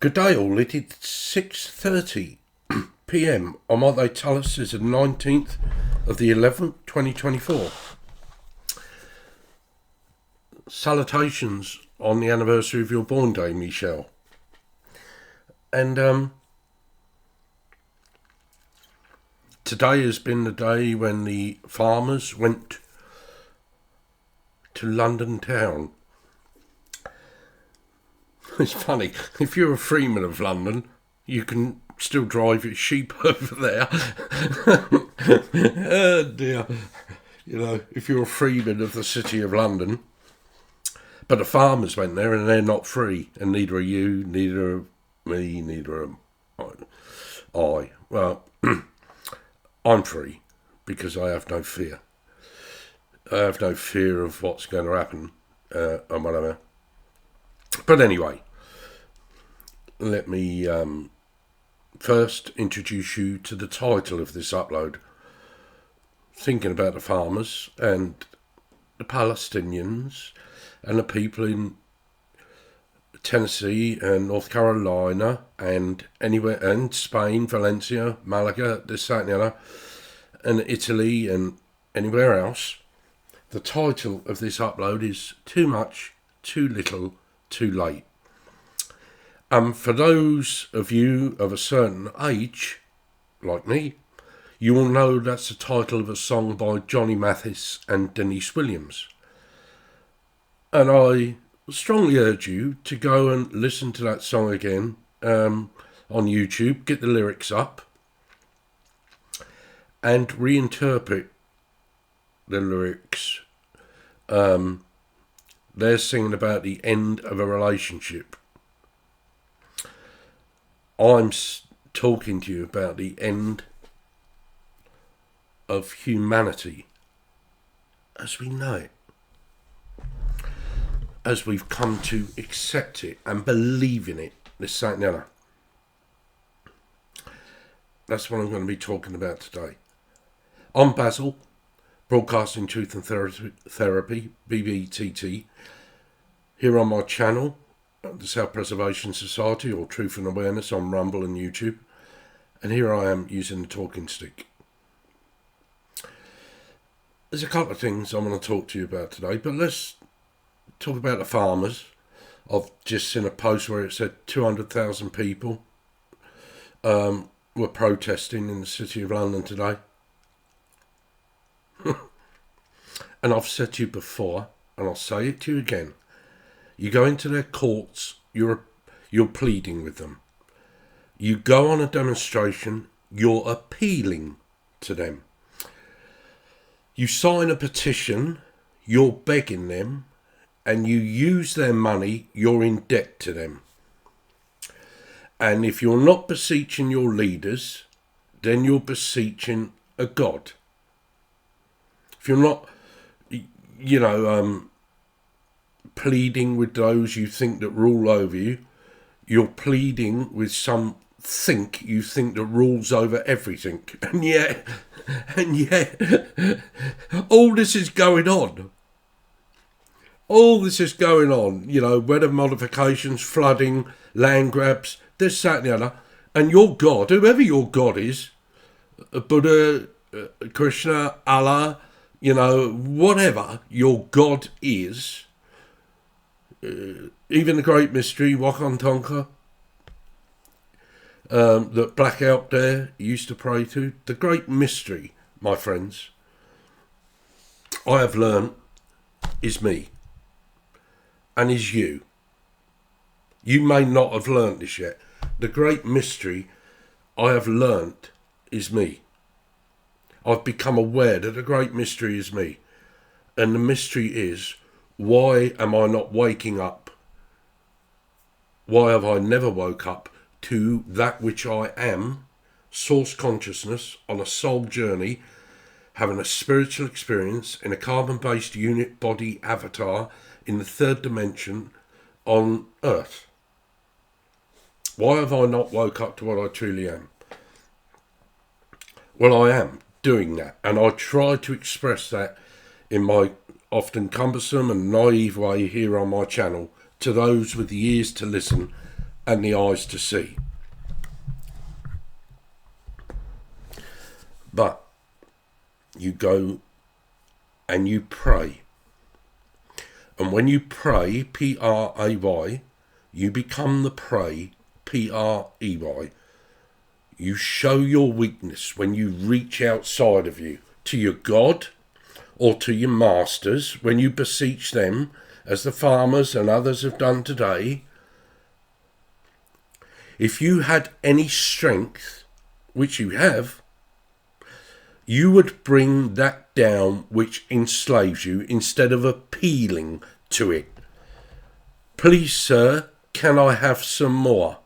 Good day all, it is 6:30 p.m. on what they tell us is the 19th of the 11th, 2024. Salutations on the anniversary of your born day, Michelle. And today has been the day when the farmers went to London town. It's funny, if you're a freeman of London, you can still drive your sheep over there. Oh dear. You know, if you're a freeman of the city of London. But the farmers went there and they're not free. And neither are you, neither are me, neither am I. Well, I'm free because I have no fear. I have no fear of what's going to happen and whatever. But anyway, let me first introduce you to the title of this upload. Thinking about the farmers and the Palestinians and the people in Tennessee and North Carolina and anywhere, and Spain, Valencia, Malaga, this, that and the other, and Italy and anywhere else. The title of this upload is Too Much, Too Little, Too late. For those of you of a certain age, like me, you will know that's the title of a song by Johnny Mathis and Denise Williams. And I strongly urge you to go and listen to that song again on YouTube, get the lyrics up, and reinterpret the lyrics. They're singing about the end of a relationship. I'm talking to you about the end of humanity as we know it. As we've come to accept it and believe in it. This, that and the other. That's what I'm going to be talking about today. I'm Basil, Broadcasting Truth and Therapy, BBTT, here on my channel, the Self-Preservation Society, or Truth and Awareness on Rumble and YouTube. And here I am using the talking stick. There's a couple of things I want to talk to you about today, but let's talk about the farmers. I've just seen a post where it said 200,000 people were protesting in the city of London today. And I've said to you before, and I'll say it to you again. You go into their courts, you're pleading with them. You go on a demonstration, you're appealing to them. You sign a petition, you're begging them, and you use their money, you're in debt to them. And if you're not beseeching your leaders, then you're beseeching a god. If you're not, pleading with those you think that rule over you, you're pleading with something you think that rules over everything. And yet, all this is going on. All this is going on, weather modifications, flooding, land grabs, this, that and the other. And your God, whoever your God is, Buddha, Krishna, Allah, whatever your God is, even the great mystery, Wakantanka, that Black out there used to pray to, the great mystery, my friends, I have learned is me and is you. You may not have learnt this yet. The great mystery I have learnt is me. I've become aware that the great mystery is me. And the mystery is, why am I not waking up? Why have I never woke up to that which I am, source consciousness, on a soul journey, having a spiritual experience in a carbon-based unit body avatar in the third dimension on Earth? Why have I not woke up to what I truly am? Well, I am doing that, and I try to express that in my often cumbersome and naive way here on my channel to those with the ears to listen and the eyes to see. But you go and you pray. And when you pray, P-R-A-Y, you become the prey, P-R-E-Y. You show your weakness when you reach outside of you to your God or to your masters, when you beseech them, as the farmers and others have done today. If you had any strength, which you have, you would bring that down which enslaves you instead of appealing to it. Please, sir, can I have some more?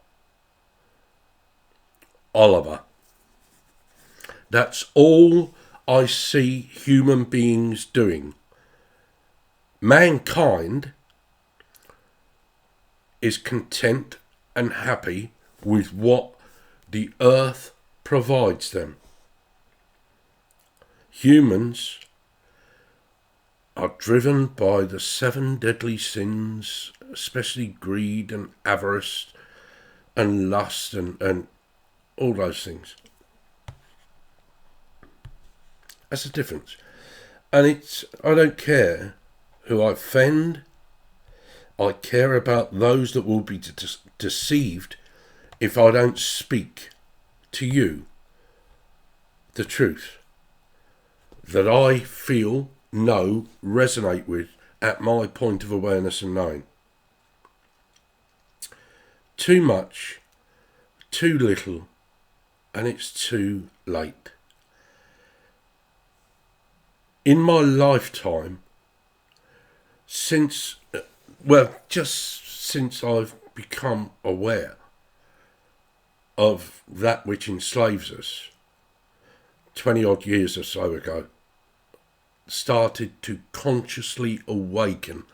Oliver. That's all I see human beings doing. Mankind is content and happy with what the earth provides them. Humans are driven by the 7 deadly sins, especially greed and avarice and lust and all those things. That's the difference. And I don't care who I offend. I care about those that will be deceived if I don't speak to you the truth that I feel, know, resonate with at my point of awareness and knowing. Too much, too little, and it's too late. In my lifetime, just since I've become aware of that which enslaves us, 20 odd years or so ago, started to consciously awaken,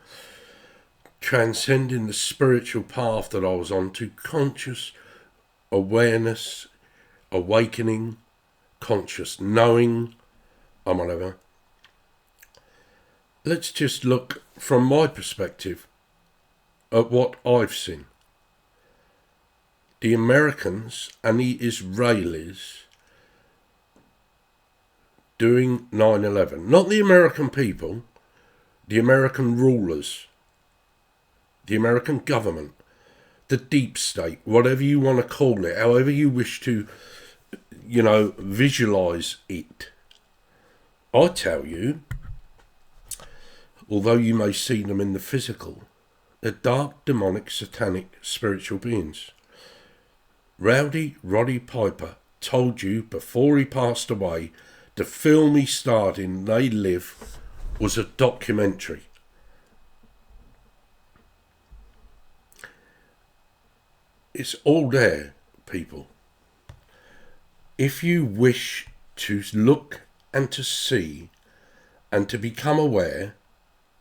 transcending the spiritual path that I was on to conscious awareness, awakening, conscious knowing, and whatever. Let's just look from my perspective at what I've seen. The Americans and the Israelis doing 9/11. Not the American people, the American rulers, the American government, the deep state, whatever you want to call it, however you wish to, visualize it. I tell you, although you may see them in the physical, they're dark, demonic, satanic, spiritual beings. Rowdy Roddy Piper told you before he passed away, the film he starred in, They Live, was a documentary. It's all there, people. If you wish to look and to see and to become aware,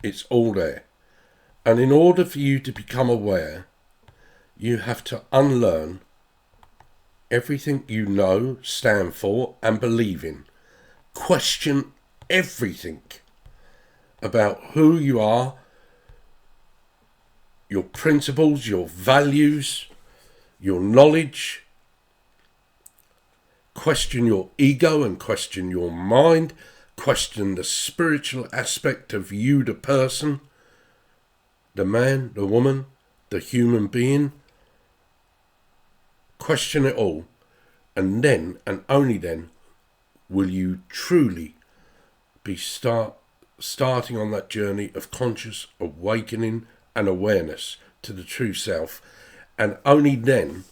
it's all there. And in order for you to become aware, you have to unlearn everything you know, stand for, and believe in. Question everything about who you are, your principles, your values, your knowledge. Question your ego and question your mind. Question the spiritual aspect of you, the person, the man, the woman, the human being. Question it all. And then, and only then, will you truly be starting on that journey of conscious awakening and awareness to the true self. And only then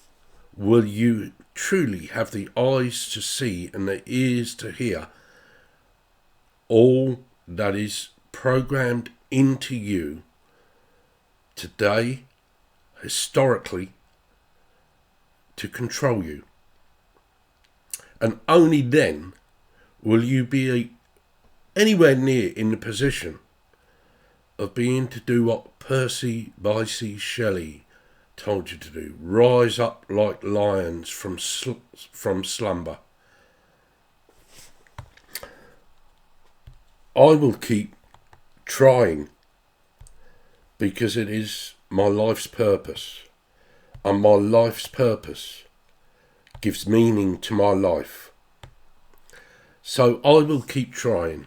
will you truly have the eyes to see and the ears to hear all that is programmed into you today, historically, to control you. And only then will you be anywhere near in the position of being to do what Percy Bysshe Shelley told you to do. Rise up like lions from slumber. I will keep trying because it is my life's purpose. and my life's purpose gives meaning to my life. So I will keep trying.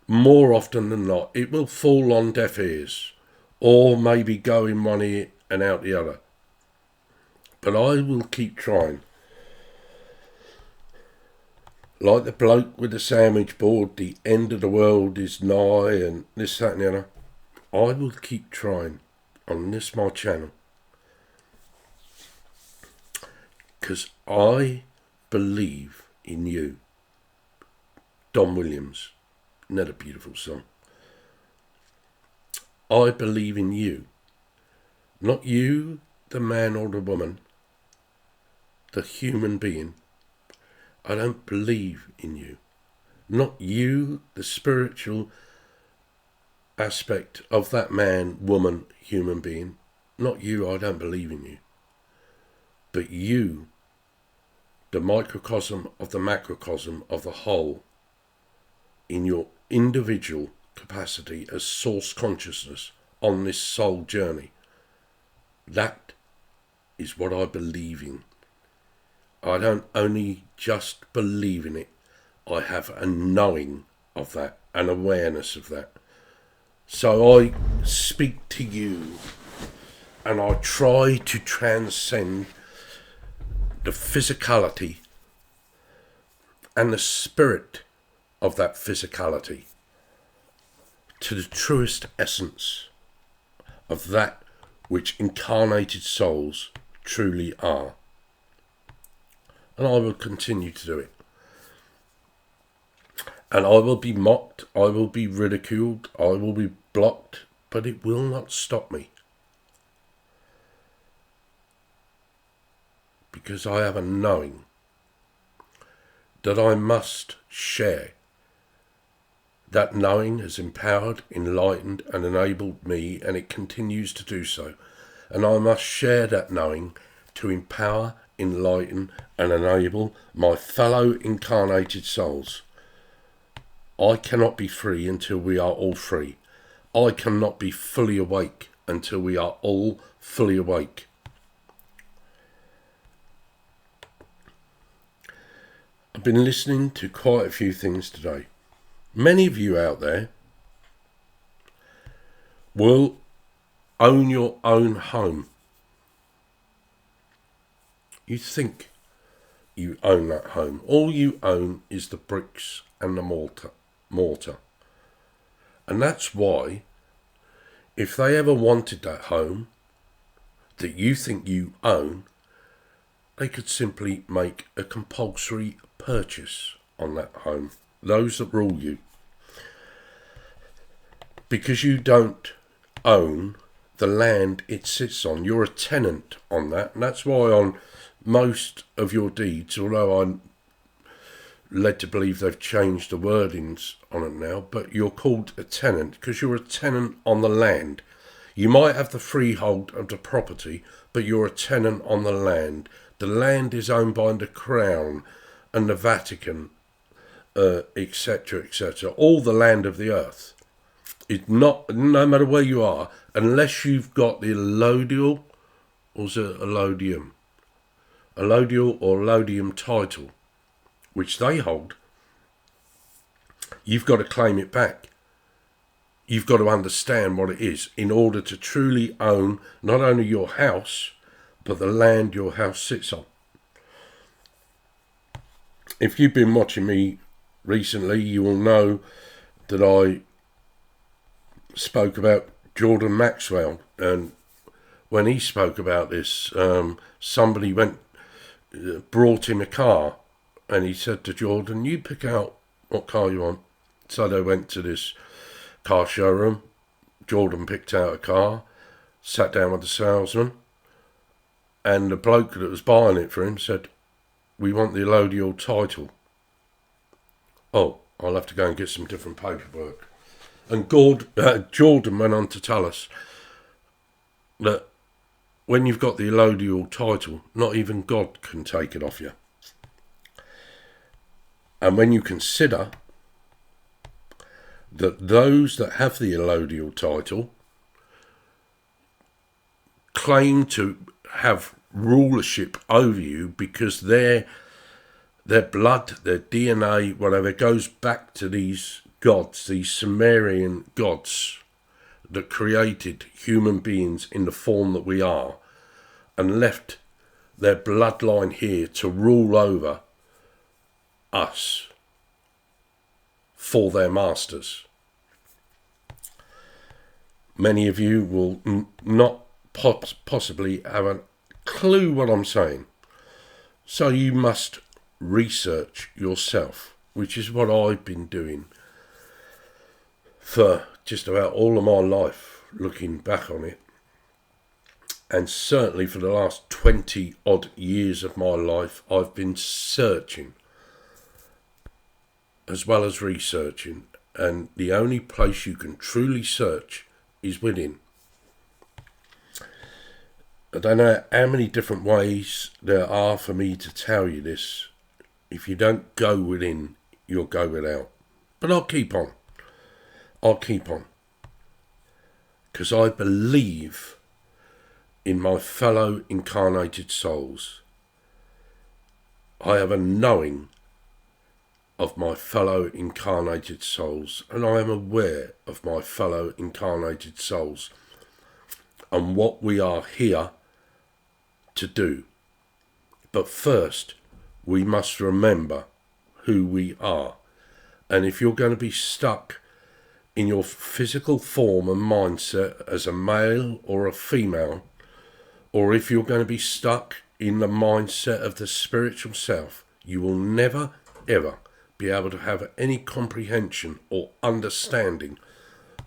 More often than not, it will fall on deaf ears, or maybe go in one ear and out the other. But I will keep trying. Like the bloke with the sandwich board, the end of the world is nigh, and this, that and the other. I will keep trying on this my channel. Because I believe in you. Don Williams. Another beautiful song. I believe in you. Not you, the man or the woman. The human being. I don't believe in you. Not you, the spiritual aspect of that man, woman, human being. Not you, I don't believe in you. But you, the microcosm of the macrocosm of the whole, in your individual capacity as source consciousness on this soul journey. That is what I believe in. I don't only just believe in it, I have a knowing of that, an awareness of that. So I speak to you and I try to transcend the physicality and the spirit of that physicality to the truest essence of that which incarnated souls truly are. And I will continue to do it. And I will be mocked, I will be ridiculed, I will be blocked, but it will not stop me. Because I have a knowing that I must share. That knowing has empowered, enlightened and enabled me, and it continues to do so. And I must share that knowing to empower, enlighten and enable my fellow incarnated souls. I cannot be free until we are all free. I cannot be fully awake until we are all fully awake. I've been listening to quite a few things today. Many of you out there will own your own home. You think you own that home. All you own is the bricks and the mortar. And that's why, if they ever wanted that home that you think you own, they could simply make a compulsory purchase on that home. Those that rule you. Because you don't own the land it sits on. You're a tenant on that. And that's why on most of your deeds, although I'm led to believe they've changed the wordings on it now, but you're called a tenant because you're a tenant on the land. You might have the freehold of the property, but you're a tenant on the land. The land is owned by the Crown and the Vatican, etc., etc. All the land of the earth. It's not, no matter where you are, unless you've got the allodial, or is it allodium? Allodial or allodium title, which they hold, you've got to claim it back. You've got to understand what it is in order to truly own not only your house, but the land your house sits on. If you've been watching me recently, you will know that I spoke about Jordan Maxwell, and when he spoke about this, somebody brought him a car, and he said to Jordan, you pick out what car you want. So they went to this car showroom. Jordan picked out a car, sat down with the salesman, and the bloke that was buying it for him said, we want the allodial title. Oh, I'll have to go and get some different paperwork. And Jordan went on to tell us that when you've got the allodial title, not even God can take it off you. And when you consider that those that have the allodial title claim to have rulership over you because their blood, their DNA, whatever, goes back to these gods, these Sumerian gods that created human beings in the form that we are and left their bloodline here to rule over us for their masters. Many of you will not possibly have a clue what I'm saying. So you must research yourself, which is what I've been doing for just about all of my life, looking back on it. And certainly for the last 20 odd years of my life, I've been searching as well as researching. And the only place you can truly search is within. I don't know how many different ways there are for me to tell you this. If you don't go within, you'll go without. But I'll keep on. Because I believe in my fellow incarnated souls. I have a knowing of my fellow incarnated souls, and I am aware of my fellow incarnated souls and what we are here to do. But first, we must remember who we are. And if you're going to be stuck in your physical form and mindset as a male or a female, or if you're going to be stuck in the mindset of the spiritual self, you will never, ever be able to have any comprehension or understanding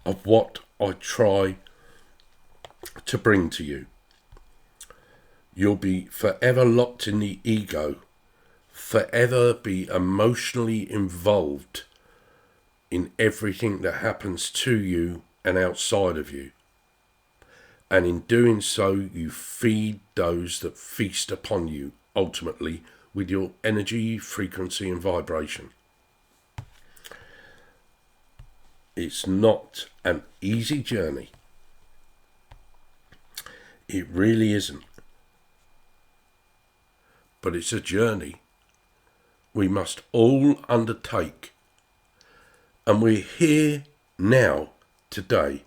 of what I try to bring to you. You'll be forever locked in the ego, forever be emotionally involved in everything that happens to you and outside of you. And in doing so, you feed those that feast upon you, ultimately, with your energy, frequency and vibration. It's not an easy journey. It really isn't. But it's a journey we must all undertake. And we're here now, today.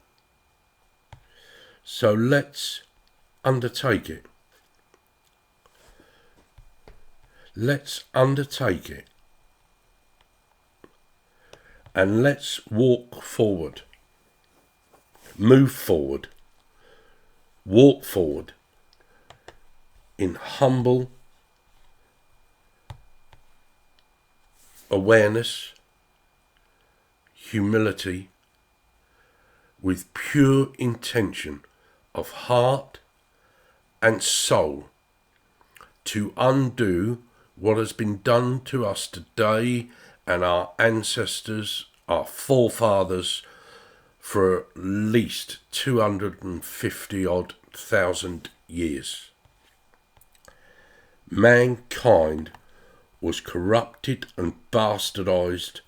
So let's undertake it. Let's undertake it. And let's walk forward. Move forward. Walk forward. In humble awareness, humility, with pure intention of heart and soul to undo what has been done to us today and our ancestors, our forefathers, for at least 250 odd thousand years. Mankind was corrupted and bastardized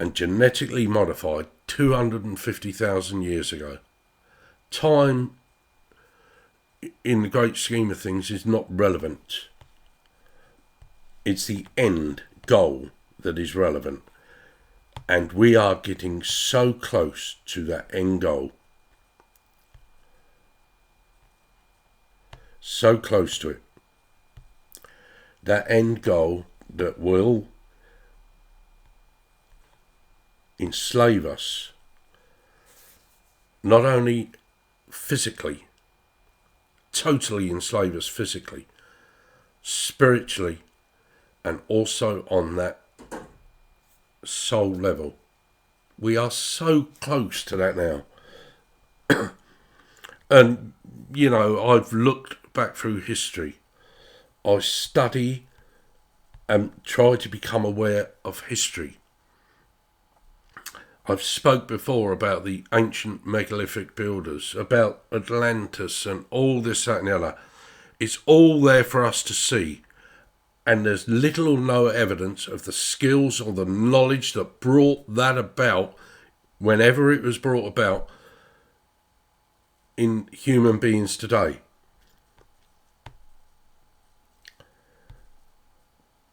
and genetically modified 250,000 years ago. Time, in the great scheme of things, is not relevant. It's the end goal that is relevant. And we are getting so close to that end goal. So close to it. That end goal that will enslave us, not only physically, totally enslave us physically, spiritually, and also on that soul level. We are so close to that now. And, you know, I've looked back through history. I study and try to become aware of history. I've spoke before about the ancient megalithic builders, about Atlantis and all this, that and the other. It's all there for us to see. And there's little or no evidence of the skills or the knowledge that brought that about, whenever it was brought about, in human beings today.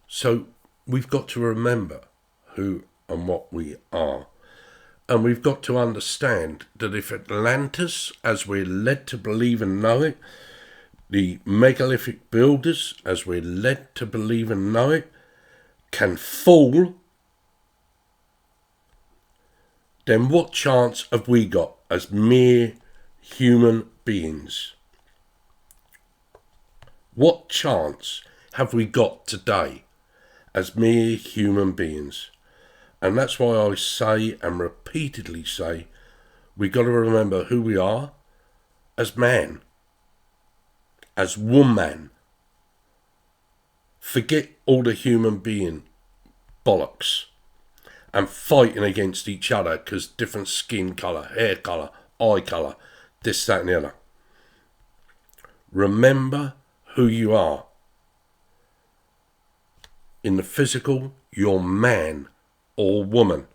So we've got to remember who and what we are. And we've got to understand that if Atlantis, as we're led to believe and know it, the megalithic builders, as we're led to believe and know it, can fall, then what chance have we got as mere human beings? What chance have we got today as mere human beings? And that's why I say and repeatedly say, we've got to remember who we are as man, as woman. Forget all the human being bollocks and fighting against each other because different skin colour, hair colour, eye colour, this, that and the other. Remember who you are. In the physical, you're man or woman.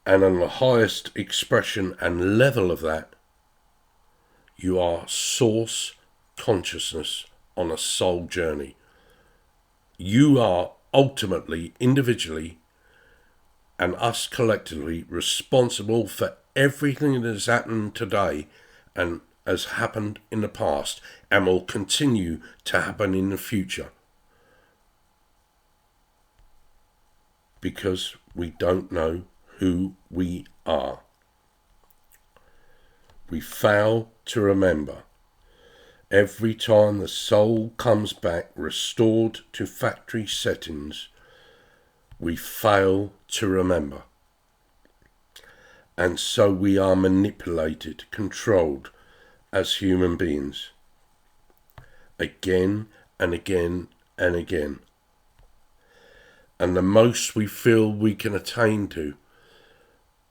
And on the highest expression and level of that, you are source consciousness on a soul journey. You are ultimately, individually, and us collectively responsible for everything that has happened today and has happened in the past and will continue to happen in the future. Because we don't know who we are. We fail to remember. Every time the soul comes back restored to factory settings, we fail to remember. And so we are manipulated, controlled as human beings. Again and again and again. And the most we feel we can attain to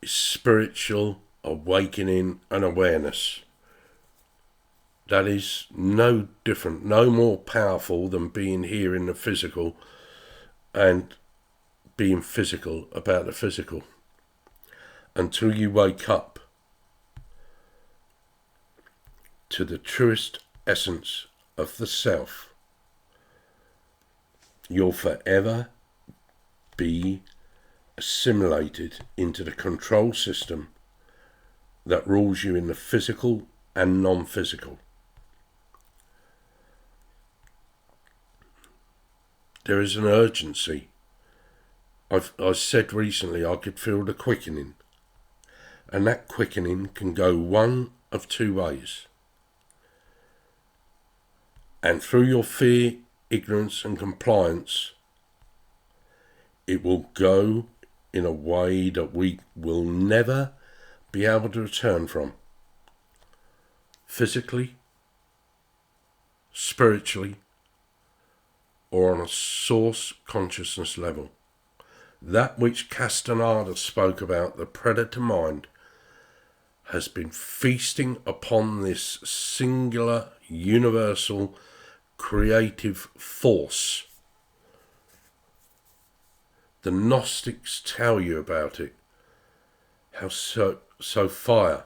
is spiritual awakening and awareness. That is no different, no more powerful than being here in the physical and being physical about the physical. Until you wake up to the truest essence of the self, you'll forever be assimilated into the control system that rules you in the physical and non-physical. There is an urgency. I said recently I could feel the quickening, and that quickening can go one of two ways. And through your fear, ignorance and compliance, it will go in a way that we will never be able to return from. Physically, spiritually, or on a source consciousness level. That which Castaneda spoke about, the predator mind, has been feasting upon this singular, universal, creative force. The Gnostics tell you about it, how so fire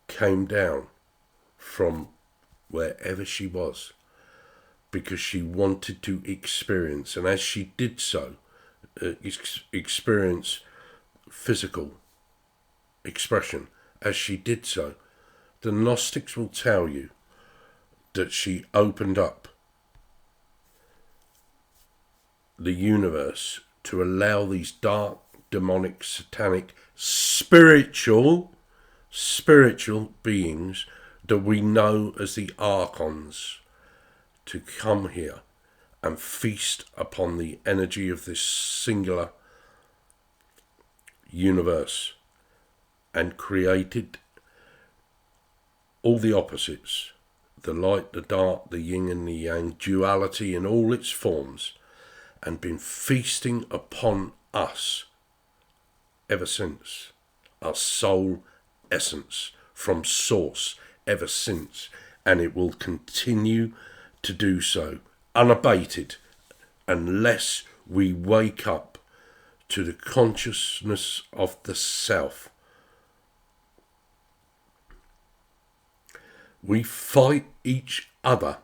came down from wherever she was because she wanted to experience, and as she did so, experience physical expression. As she did so, the Gnostics will tell you that she opened up the universe to allow these dark, demonic, satanic, spiritual beings that we know as the archons to come here and feast upon the energy of this singular universe, and created all the opposites, the light, the dark, the yin and the yang, duality in all its forms, and been feasting upon us ever since. Our soul essence from source ever since, and it will continue to do so unabated unless we wake up to the consciousness of the self. We fight each other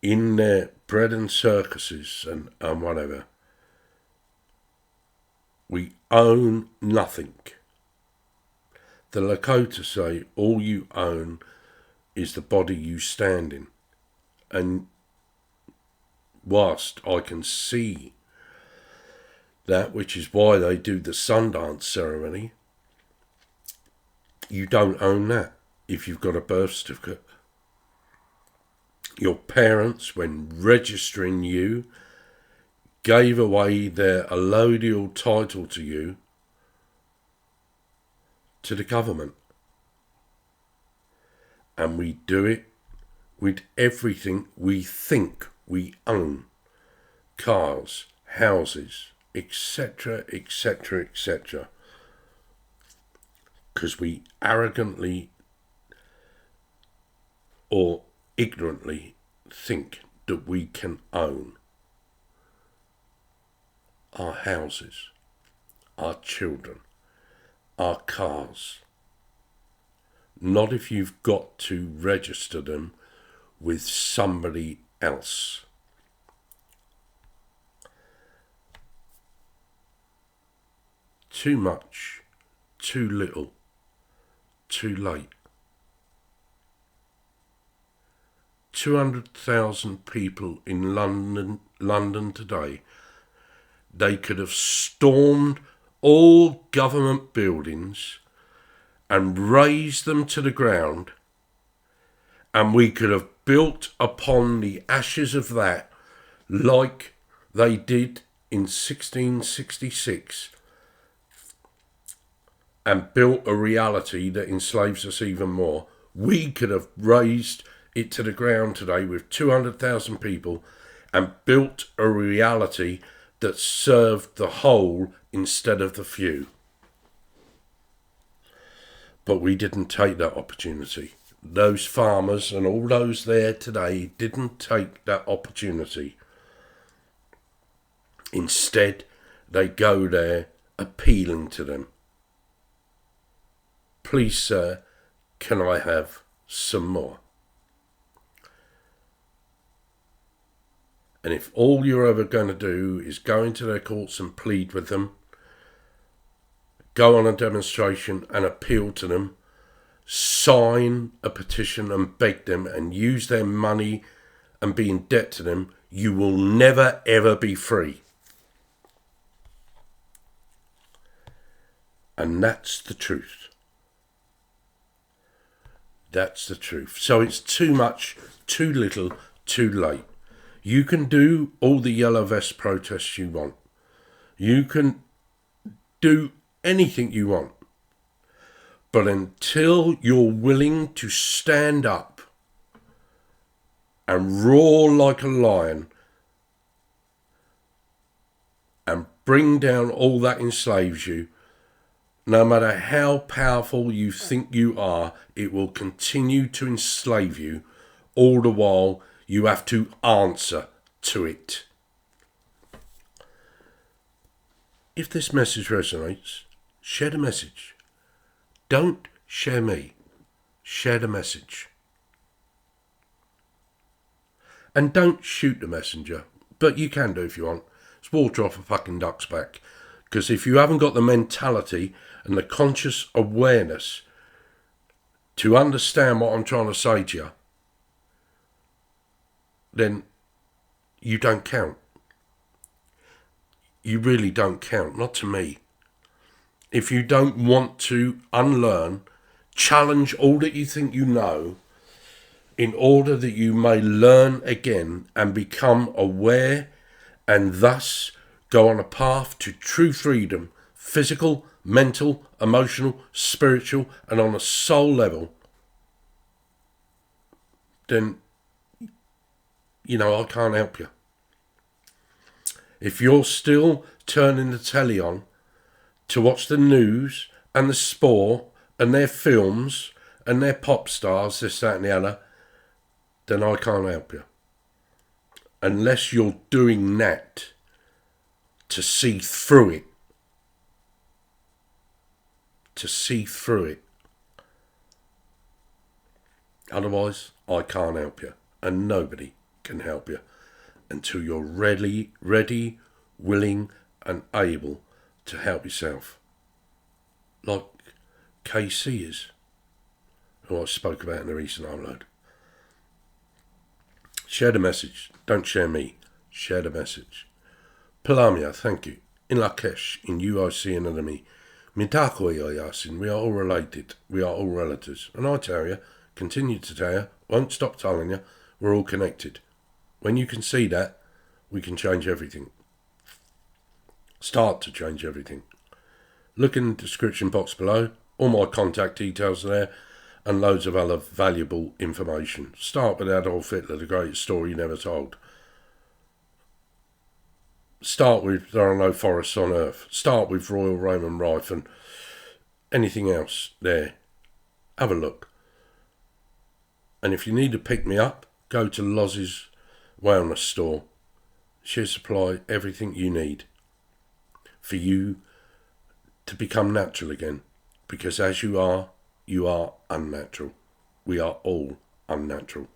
in their bread and circuses and whatever. We own nothing. The Lakota say all you own is the body you stand in. And whilst I can see that, which is why they do the Sundance ceremony, you don't own that if you've got a birth certificate. Your parents, when registering you, gave away their allodial title to you to the government. And we do it with everything we think we own. Cars, houses, etc., etc., etc. Because we arrogantly or ignorantly think that we can own our houses, our children, our cars. Not if you've got to register them with somebody else. Too much, too little, too late. 200,000 people in London today. They could have stormed all government buildings and razed them to the ground, and we could have built upon the ashes of that like they did in 1666 and built a reality that enslaves us even more. We could have razed it to the ground today with 200,000 people and built a reality that served the whole instead of the few. But we didn't take that opportunity. Those farmers and all those there today didn't take that opportunity. Instead, they go there appealing to them. Please, sir, can I have some more? And if all you're ever going to do is go into their courts and plead with them, go on a demonstration and appeal to them, sign a petition and beg them and use their money and be in debt to them, you will never ever be free. And that's the truth. That's the truth. So it's too much, too little, too late. You can do all the yellow vest protests you want. You can do anything you want. But until you're willing to stand up and roar like a lion and bring down all that enslaves you, no matter how powerful you think you are, it will continue to enslave you. All the while, you have to answer to it. If this message resonates, share the message. Don't share me. Share the message. And don't shoot the messenger. But you can do if you want. It's water off a fucking duck's back. Because if you haven't got the mentality and the conscious awareness to understand what I'm trying to say to you, then you don't count. You really don't count, not to me. If you don't want to unlearn, challenge all that you think you know in order that you may learn again and become aware and thus go on a path to true freedom, physical, mental, emotional, spiritual, and on a soul level, then I can't help you. If you're still turning the telly on to watch the news and the sport and their films and their pop stars, this, that and the other, then I can't help you. Unless you're doing that to see through it. To see through it. Otherwise, I can't help you. And nobody can help you until you're ready, willing and able to help yourself. Like KC is, who I spoke about in the recent upload. Share the message. Don't share me. Share the message. Palamia, thank you. In Lakesh, in UIC and enemy. Mitako Yasin, we are all related. We are all relatives. And I tell you, continue to tell you, won't stop telling you, we're all connected. When you can see that, we can change everything. Start to change everything. Look in the description box below. All my contact details are there and loads of other valuable information. Start with Adolf Hitler, the greatest story never told. Start with There Are No Forests on Earth. Start with Royal Raymond Rife and anything else there. Have a look. And if you need to pick me up, go to Loz's Wellness Store. She'll supply everything you need for you to become natural again. Because as you are unnatural. We are all unnatural.